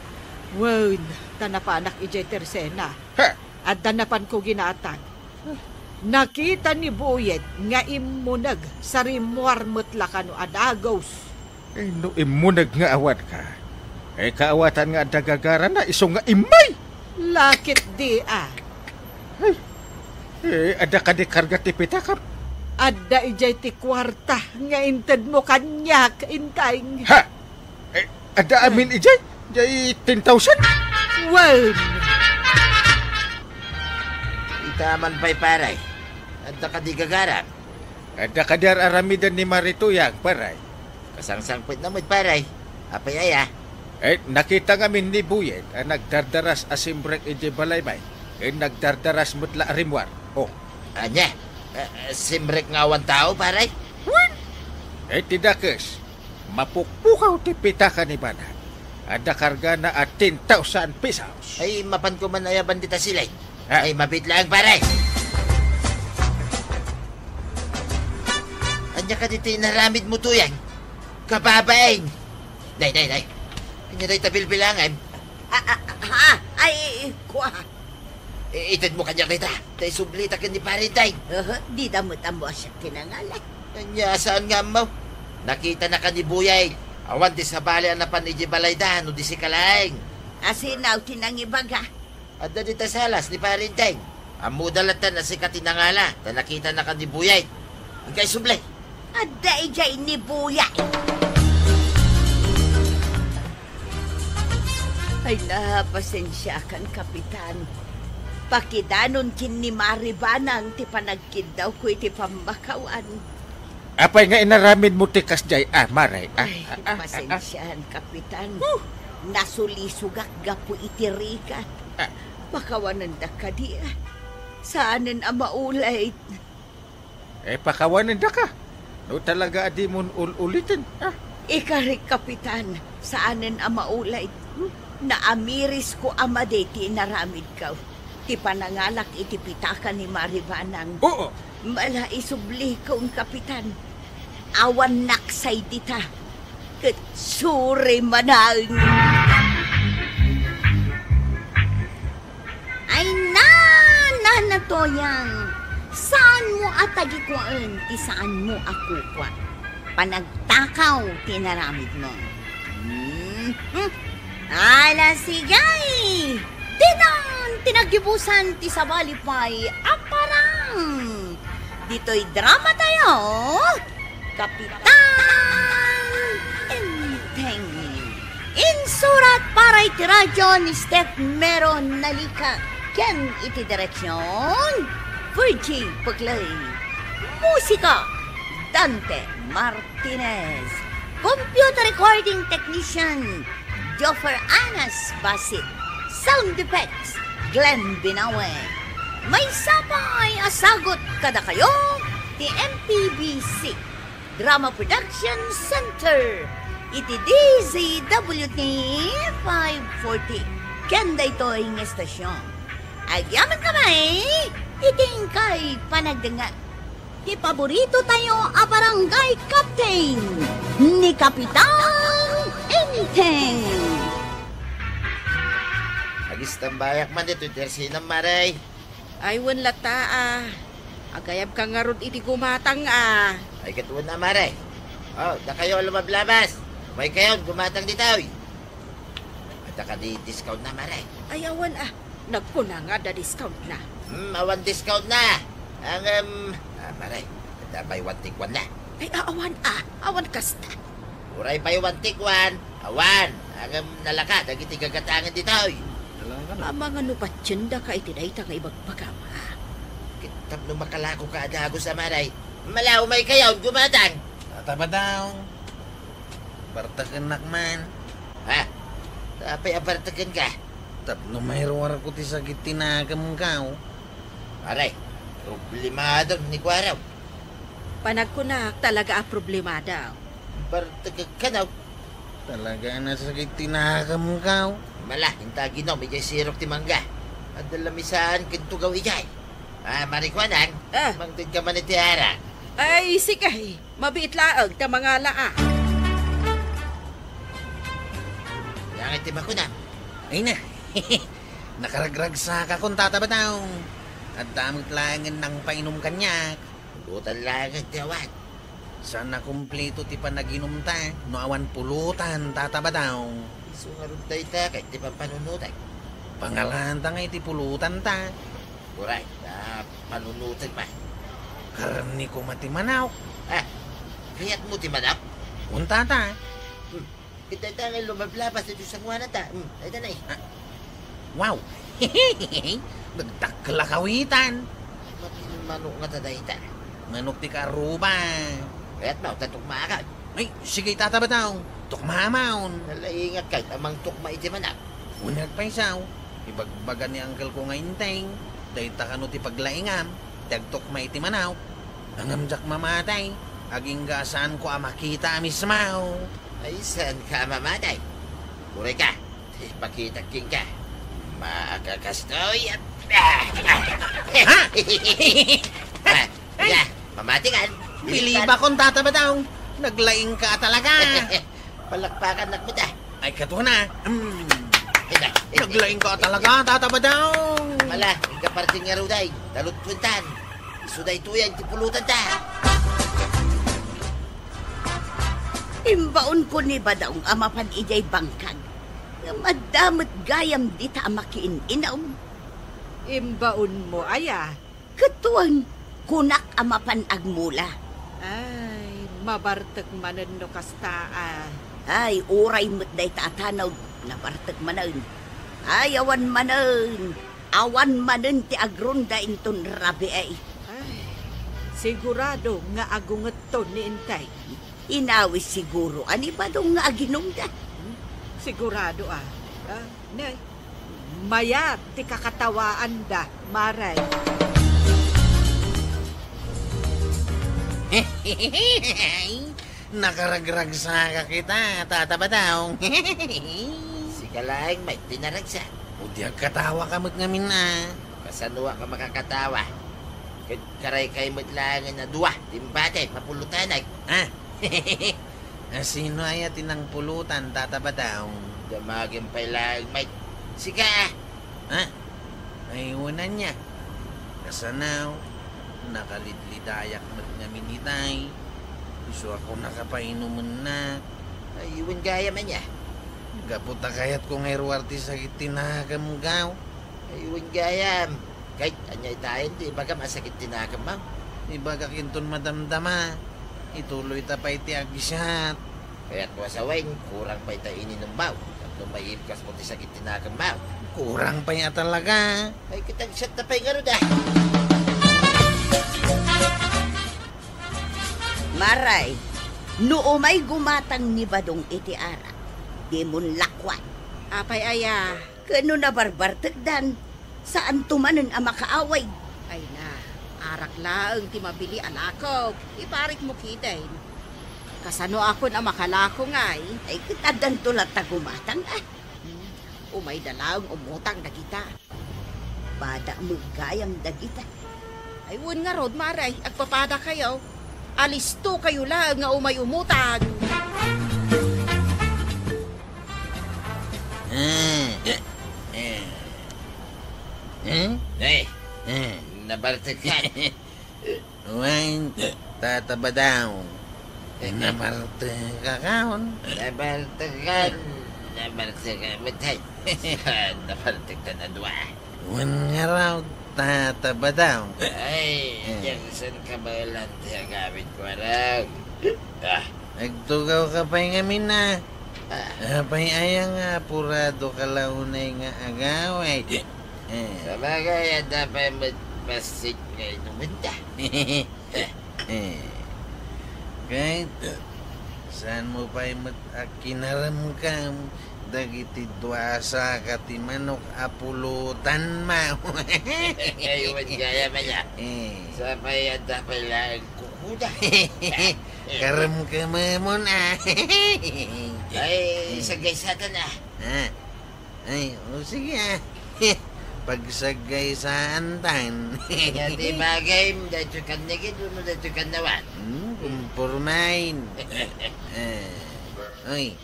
Wan, tanapanak ijay tersena. Ha? At tanapan ko ginatag. Nakita ni Buyet nga imunag sa rimwar mo't lakano adagos. No imunag nga awan ka. Kaawatan nga dagagaran na iso nga imay. Lakit di Ada ka di karga ti pitakap. Ada ijay ti kwarta nga inted mo kanyak intay. Ha? Ada amin ijay? Jay 10,000? Well, Itaman pa'y paray. Ada ka di gagaran. Ada ka di aramidan ni Marituyang, paray. Kasangsangpit na mo't paray. Apay aya. Nakita ngamin ni Buyet nagdardaras asimbrek ije balaybay. Nagdardaras mutla rimwar. Oh. Anya? Simrek nga awan tao, paray? Tidakes. Mapukpukaw ti pitaka ni Bana. Ada karga na at 10,000 pesos. Ay, mapan ko man aya bandita sila. Ha? Ay, mabit lang, paray. Anya ka dito naramid mo tuyang. Kababaeng. Day. Kanya day tabilbilangan. Ay, kuha. Itid mo kanya kita. Tay sublita ka ni Parintay. Di damot ang mo siya tinangalan. Kanya saan nga mo? Nakita na ka ni Buyay. Awan di sa bali ang napan ni Jibalayda. No di si Kalaeng. Asinaw tinangibaga. At na di salas ni Parintay. Ang mudalatan na si Katinangala. Ta nakita na ka ni Buyay. Ang kay sublay. Ada ijay ni Buyay. Ay pasensya kan kapitan. Pakidanon kin ni Maribanang ti panagkid daw ko iti pambakawan. Apay nga inaramid mo tikas jay, maray. Ay, pasensyahan kapitan. Nasulisugak gapo iti rikat. Pakawanan da ka di. Saanin ang maulay? Pakawanan da ka. No talaga adi mo ulitin. Ikari kapitan, saanin ang maulay? Naamiris ko amade ti naramid ka. Ti panangalak iti pitakan ni Maribanang. Oo. Mala isubli kong kapitan. Awan naksay dita. Katsuri manang. Ay na toyang. Saan mo atagi ko ti saan mo ako kwa? Panagtakaw tinaramid mo. Ala sigay! Tinagibusan ti sabalipay aparang! Dito'y drama tayo! Kapitan Enteng! Insurat para iti radyo ni Steph Meron Nalika. Ken iti direksyon Virgie Paglay. Musika Dante Martinez. Computer recording technician Joffer Anas Basit. Sound effects Glenn Binawe. May sapay asagot kada kayo ti MPBC Drama Production Center. Iti DZWT 540. Kenda ito'y ng estasyon. Agyaman kamay, iting kay panagdanga. Ti paborito tayo a barangay captain ni Kapitan Enteng. Agis-tambayak man dito, tersinang maray. Ay, lata agayab ka nga ron iti gumatang Ay, katuwan na maray. Da kayo lumablabas. May kayo, gumatang dito. At ka di discount na maray. Ay, awan nagpuna nga da discount na. Awan discount na. Ang, maray, buy one take one na. Ay, awan kasta. Uray buy one take one. Awan, ang nalaka, dagiti gagatangan dito. Mga nupatsenda ka itiday ta nga ibagbagama. Kitab no makalako ka adago sa maray. Malaw may kayo, gumatang. Tama daw. Partakan nakman. Tapay apartakan ka. Tapno mayroon ko ti sakit tinagam ka. Maray, problemado ni Kwaraw. Panagkunak talaga problema daw. Partakan ka daw. Talaga na sakit tinagam ka. Mala, hintagi no, medyo sirok ti mangga. Adalamisaan kinto gaw ijay. Marikwanan, mangtid ka man iti ara. Ay, sikay, mabiit laag ta mga laa. Yang iti makunam. Ay na, nakaragragsa ka kung tatabataw. At damot langan ng painom kanyak. Butan lang at tiyawan. Sana kumpleto ti panaginom ta, no awan pulutan tatabataw. Sungarod tayo ta, kahit di pa panunutan. Pangalahan ta nga iti pulutan ta. Kuray, panunutan pa. Karni ko matimanaw. Kayat mo ti manap? Unta ta. Kita ta nga lumablabas dito sa nguana ta. Ay ta na eh. Wow! Nagtakla kawitan. Manok nga ta dahi ta. Manok ti karuba. Kaya't mo, tatukma agad. Ay, sige tatabataw. Tukmamaon. Nalaingat kahit amang tukma iti manap. Unag pa isaw. Ibagbagan ni uncle ko nga inteng. Dahil takano ti paglaingam. Dagtukma iti manaw. Angamjak mamatay. Aging gasaan ko makita mismaw. Ay, saan ka mamatay? Kuray ka. Pakita king ka. Makakastoy at... Mamati ka. Biliba kong tatabataw. Naglaing ka talaga. Palakpakan na kita. Ay, kato na. Hina. Naglaing ka talaga, Tata Badong. Mala, ang kaparting nga raw day. Talot puntan. Isuday tuyan, tipulutan ta. Imbaon ko ni Badong amapan ijay bangkag. Madamot gayam di ta makiin inaw. Imbaon mo, aya. Katuan, kunak amapan agmula. Ay, mabartag manan no kastaan. Ay, uray mo't day tatanaw. Nabartag manan. Ay, awan manan. Awan manan ti agronda inton rabi ay. Ay, sigurado nga agungat to ni Intay. Inawis siguro. Ani ba dong nga aginumda? Sigurado Nay, mayat ti kakatawaan da, maray. Nakaragrag sa ka kita, Tata Badong. Si Kalaing may tinaragsa. Udi ang katawa kamot ngamin na. Kasanuwa ka makakatawa. Karay kay matlangan na duwa. Timbate, mapulutanag. Sino ay tinang pulutan, Tata Badong? Damagin pa lang may. Sika Ay, unan niya. Kasanaw, nakalidlidayak mat ngamin itay. Gusto ako nakapainuman na. Ay, iwan gaya man niya. Gaputa kayat kong erwarte sa itinagamgaw. Ay, iwan gayam. Kahit anyay tayo, di baga masakit tinakam mo. Ibaga kinton madamdama. Ituloy ta pa iti agisyat. Kaya't wasawain, kurang pa ita ininumbaw. At nung may ipkas mo ti sakit tinakam mo. Kurang pa niya talaga. Ay, kitang siyat na pa'y nga rin. Maray, noo may gumatang ni Badong iti ara. Di mon lakwan. Apay aya. Kano na barbartagdan? Saan tumanan ang makaaway? Ay na, arak laang ti mabili alakaw. Iparik mo kitay. Kasano ako na makalako ngay. Ay kitadan tulat ta gumatang Umay dalaang umutang na kita. Bada mo gayam dagita. Ay wun nga rod, maray. Agpapada kayo. Alisto kayo lang nga umay umutang. Nabartag ka. Uwain, Tata Badong. Nabartag ka kaon. Nabartag ka. Nabartag ka. Matay. Nabartag ka na duwa. Uwan nga raw, Tata Badong. Ay, yan saan ka ba lang gamit ko raw? Nagtugaw ka pa'y ngamin na. Apay aya nga, purado ka launay nga agaway. Sa bagay, dapat magpasik kayo numunda. Kahit, saan mo pa'y kinaram ka, dagiti duasa ka ti manok apulutan ma. Ngayon gaya man niya. Sa bayan dapat lang kukuda. Karam ka mamon Ay, sagay satan Ay, o sige Pagsagay sa antan. Hindi bagay, dahil kan nagin, dahil kan nawan. Kumpurmain. Oy,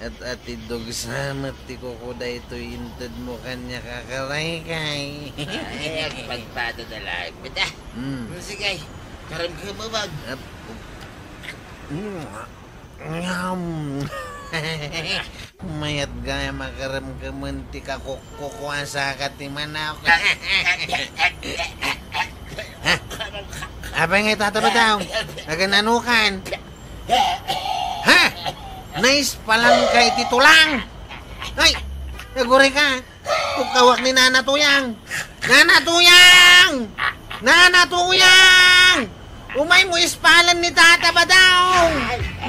at idog samat ti kukuda ito intad mo kanya kakaray kay. Ay, pagpado na lang. Bita, sige, karam ka mabag. Mayat gaya makaramkaman ti kakukuha sa katiman ako. Abay nga tataba daw. Nagananukan. Ha? Nice palang kay titulang. Ay, naguri ka. Kukawak ni Nana Tuyang. Nana Tuyang! Nana Tuyang! Umay mo ispalan ni Tata Badong!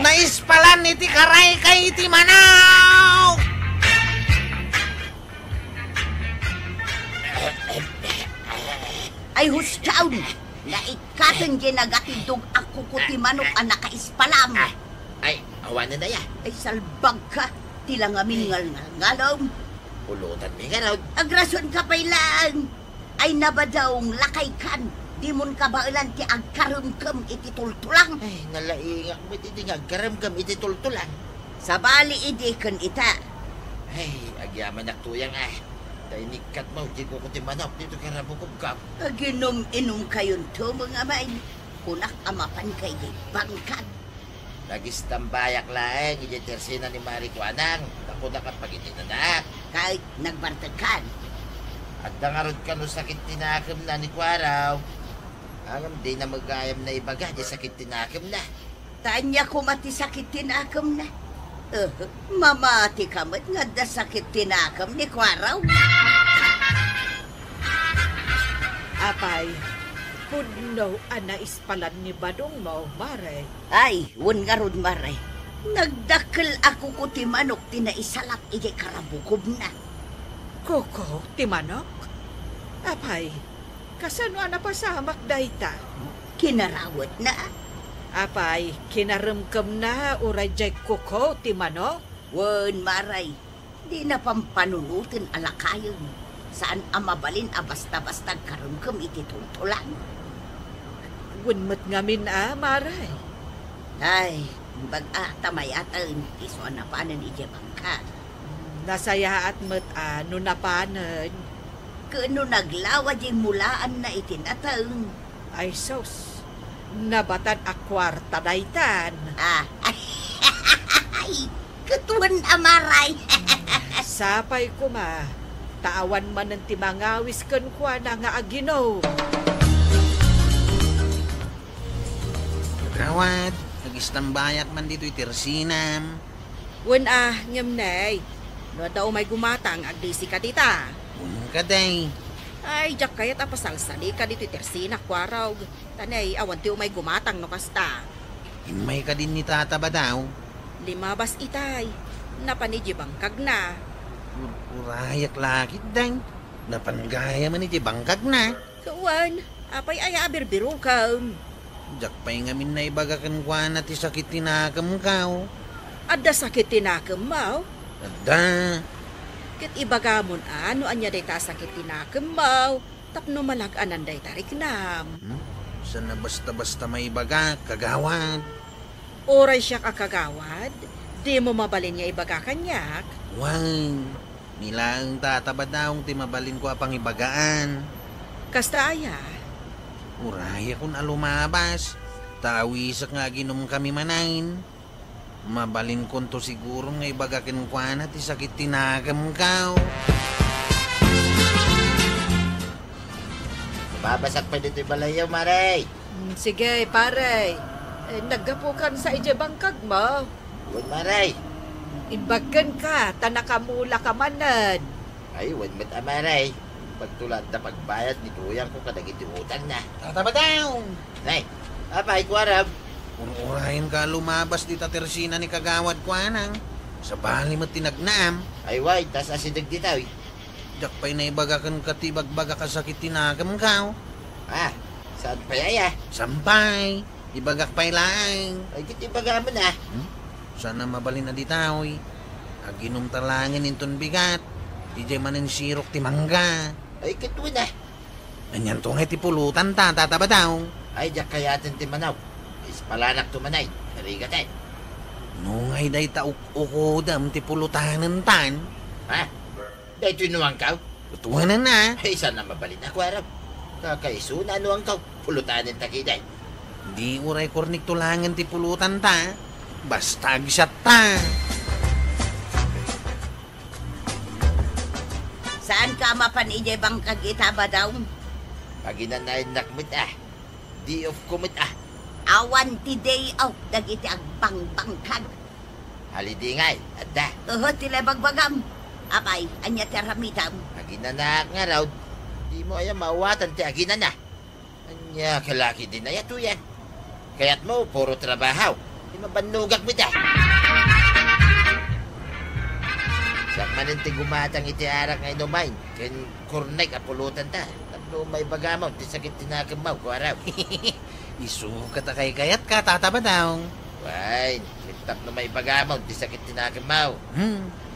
Naispalan ni ti karay kay ti manaw! Ay husyaw na ikatang ginagatidog ang kukuti manok ang nakaispalam. Ay, awan na daya. Ay salbag ka, tilang amin ngal-ngalom. Pulutan mi nga raw. Agrason ka pa'y lang. Ay nabadawng lakay kan. Di mon kabailan ti agkarumkam iti tultulang. Ay, nalaingak mo iti nga garamgam iti tultulan. Sa bali idi kan ita. Ay, agyaman naktuyang Dahil nikat mo, di ko kuti manok dito karabukog ka. Aginom-inom kayon to mga may. Kunak amapan kay di bangkag. Nagistambayak laeng, ijitersina ni Mari Kuanang. Ako na kapag itinanak. Kahit nagbartakan. At nangarod ka no sakit tinakam na ni Kwaraw. Angam di na magayam na ibaga, di sakit tinakam na. Tanya ko mati sakit tinakam na. Mamati kamat nga da sakit tinakam ni Kwaraw. Apay, puno ana ispalan ni Badong mo, Mare. Ay, wun nga ron Mare. Nagdakkel ako ko ti manok tinaisalak ije karabukob na. Koko, timanok? Apay, kasano ana pasamak dayta? Kinarawat na. Apay, kinaremkem na uray jay koko, timanok? Wen Maray, di na pampanunutin alakayon. Saan amabalin basta-basta karumkem iti tultulan. Wunmet ngamin Maray. Ay, tamayatan, iso na panan ije bangkad. Nasayaat met no napanan. Kano naglawa di mulaan na itinatang. Ay sos, nabatan akwarta daytan. Ay, katuan Amaray. Sapay ko taawan man ng timangawis kan kwa na nga agino. Kagawad, nagistambayak man dito itirsinam. Wen ngamnay. No daw may gumatang agdisi ka dita. Ka day. Ay, jak kayat apasalsali ka dito itersina kwaraw. Tanay, awan ti umay gumatang no kasta. Himay ka din ni tata ba daw? 5 itay. Napanidji bangkag na. Urayak lakit dang. Napanggaya man iti bangkag na. Kawan, apay ay abirbiru ka. Jak pa'y ngamin na ibagakan kwa na ti sakit tinakam kao. Adda sakit tinakam mo. Adda. Kit ibagamon ano anya day ta sakit tinakam mo. Tapno malag-anan day tarik nam. Sana basta-basta may ibaga, kagawad. Oray siya kakagawad. Di mo mabalin niya ibaga kanyak. Wang, nilang tatabad daong timabalin ko apang ibagaan. Kasta aya. Uraya kun alumabas. Tawisak nga ginom kami manain. Mabalin kon to siguro nga ibagakin ko na ti sakit tinagam kao. Babasak pa dito yung balayaw, Maray. Sige, pare. Naggapukan sa ije bangkag mo. Wan, Maray. Imbagan ka, tanakamula ka manan. Ay, wan mat Maray. Pagtulad na pagbayad ni Tuyang ko kadagiti utang na. Tataba daw. Ay, apay, Kwarab. Urahin ka lumabas di tatersina ni kagawad ko anang. Sa bali mo tinagnaam. Ay, way, tas asidag ditaw. Jak pa'y naibagakan katibag-baga kasakit tinagam kao. Saan pa yaya? Sampay. Ibagak pa'y laang. Ay, kitibaga mo na. Sana mabalin na ditawi. Aginom talangin inton bigat. Di manin sirok ti mangga. Ay, katuwa na. Anyan to nga ti pulutan tataba daw. Ay, jak kayatin ti manaw. Ispalanak tumanay. Harigatan. Nungay day tauk-ukudam ti pulutanan tan. Dahil tinuwang ka. Tutuanan na. Ay, saan na mabalin ako, Arab? Kakaiso na ano ang ka. Pulutanin takiday. Di uray kornik tulangan ti pulutan ta. Basta agsat ta. Saan ka mapan ije bangkag itaba daw? Paginanayin nakmit Di of kumit Awan ti day out dagiti agbang-bangkag. Halidingay, adda. Tila bagbagam. Apay, anya teramitam. Aginanak nga raw. Di mo ay mawatan ti aginana. Anya kalaki din na yato yan. Kaya't mo, puro trabaho. Di mabanugak mo ta. Sak manin ti gumatang iti arak nga inumain. Ken kurnek apulutan ta. Tapno may bagamaw, ti sakit tinakamaw ko araw. Isukat na kay kayat ka, tataba daw. Why, tapno may bagamaw, ti sakit tinakamaw.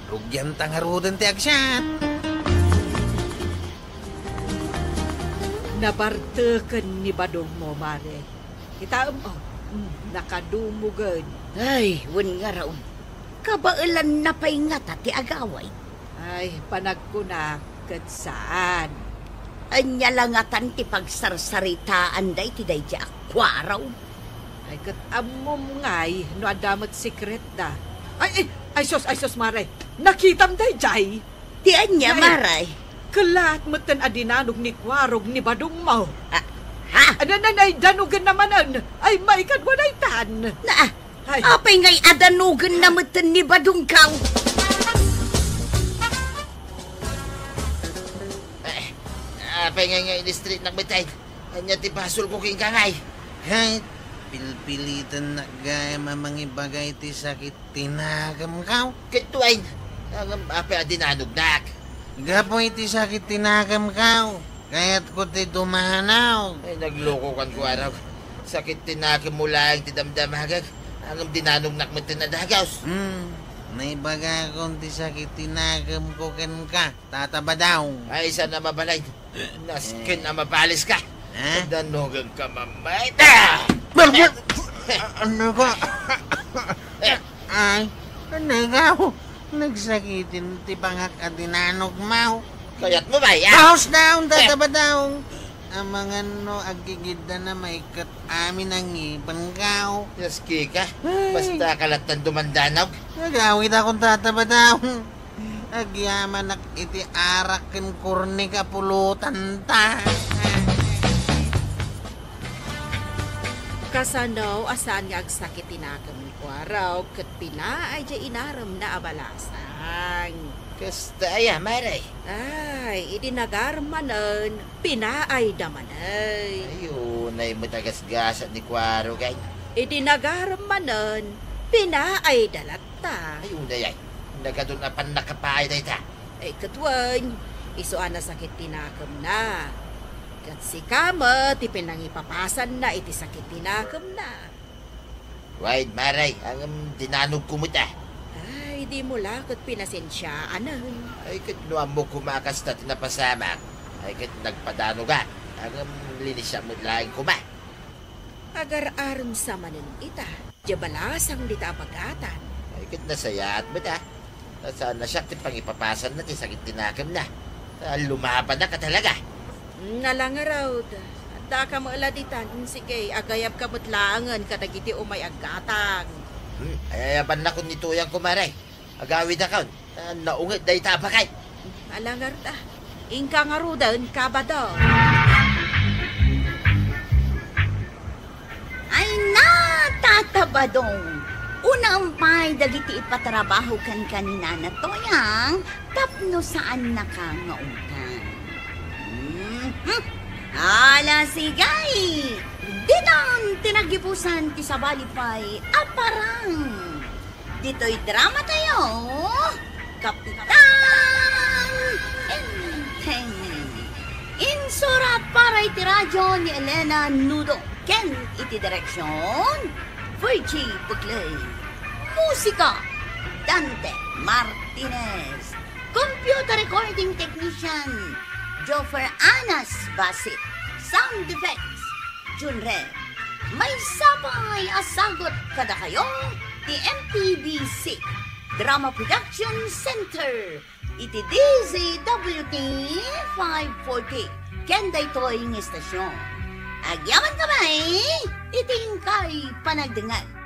Rugyan tangarudan ti agsat. Nabarteken ni Badong mo, Mare. Itaam nakadumugan. Ay, wen nga raw. Kabailan na pa'y nga ti agaway. Ay, panagkunak kat saan? Anya langatan ti pagsarsaritaan day ti day di akwaraw. Ay, kat amom ngay, no adamat secret da. Ay, sos, maray. Nakitam day, jay. Ti anya, Ay. maray. Kalat matan adinanog ni Kwarog ni Badong mo. Ha? Ananay, danugan namanan. Ay, maikad mo na itan. Na, Ay. apay ngay adanugan na matan ni Badong kaw. Apay nga street ng bitay. Anya ti basol ko king kangay. Kahit pilpilitan na gaya mamangibagay ti sakit tinagam kaw. Kituain. Apay adinanugnak. Gapoy ti sakit tinagam kaw. Kaya't ko ti dumanaw. Ay, nagloko kan ko araw. Sakit tinagam mula ang ti damdamagag. Ang dinanugnak mo tinadagaws. Naibaga kong ti sakit tinagam ko ken ka. Tataba daw. Ay, isa na mabalay. Naskin na mabalis ka. Ha? Danugan ka mamayta. Ano ka? Ay, ano ikaw? Nagsakitin ti pangak at dinanog mau. Kayat mo ba, ya? House down, tataba daw. Ang mga no, agigida na may kat amin ang ipan kaw. Yaski ka. Basta kalatan dumandanaw. Nagawid akong tataba daw. Agyaman iti arak ken kurni ka pulutan ta. Kasanaw, asaan nga agsakit tinagam ni Kwaraw, kat pinaay di inaram na abalasang. Kasta ay, maray. Ay, idinagarmanan, pinaay damanay. Ayun, ay matagasgasan ni Kwaro kay. Idinagarmanan, pinaay dalata. Ayun, ay. Nagadun na pan nakapay na ita. Ay katwan, isuan na sakit tinakam na. Kat si kama, ti pinangipapasan na iti sakit tinakam na. Wait, maray. Ang dinanog kumuta. Ay, di mo lakot pinasensyaan na. Ay, kat nuam mo kumakas na tinapasamak. Ay, kat nagpadano ka. Ang linisya mo lang kuma. Agar-aram sa manin ita. Diyabalasang dita pagatan. Ay, kat nasayat mo ta. Nasaan na siya, pangipapasan na, sakit tinakam na. Lumaban na ka talaga. Nalangaraw. Da ka mo aladitan. Sige, agayap ka mo't langan katagiti umay agatang. Ayaban na kung nituyang kumaray. Agawid na kaon. Naungit dahi tabakay. Alangar ta. Ingka nga rudan ka ba daw? Ay na, tatabadong. Unampay dagiti ipatrabaho kan kanina na toyang tapno saan nakangaungkan. Ala sigay! Dinang tinagipusan ti sabalipay aparang. Dito'y drama tayo. Kapitan Enteng. Insurat para iti radyo ni Elena Nudo. Ken iti direksyon Virgie Bukley. Musika, Dante Martinez. Computer recording technician, Joffer Anas Basit. Sound effects, Junre. May sabay asagot kada kayo, the MPBC Drama Production Center. Iti DZWT 540. Kenday toy ng estasyon. Agyaman kamay, iting kay panagdangan.